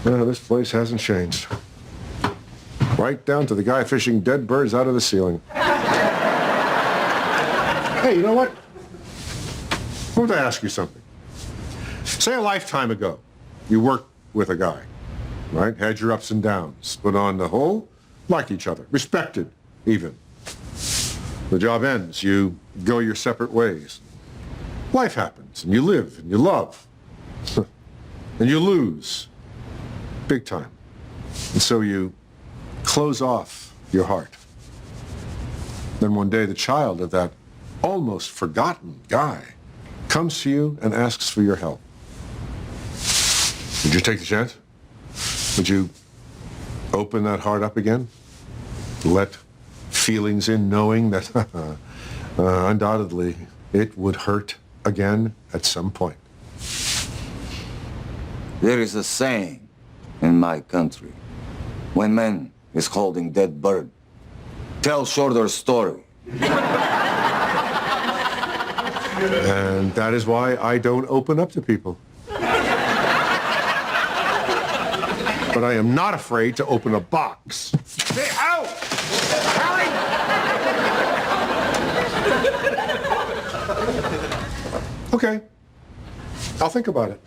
No, this place hasn't changed. Right down to the guy fishing dead birds out of the ceiling. Hey, you know what? I want to ask you something. Say a lifetime ago, you worked with a guy, right? Had your ups and downs, but on the whole, liked each other, respected even. The job ends, you go your separate ways. Life happens, and you live, and you love. And you lose. Big time. And so you close off your heart. Then one day the child of that almost forgotten guy comes to you and asks for your help. Would you take the chance? Would you open that heart up again? Let feelings in, knowing that undoubtedly it would hurt again at some point. There is a saying in my country. When man is holding dead bird, tell shorter story. And that is why I don't open up to people. But I am not afraid to open a box. Stay out! Harry! Okay. I'll think about it.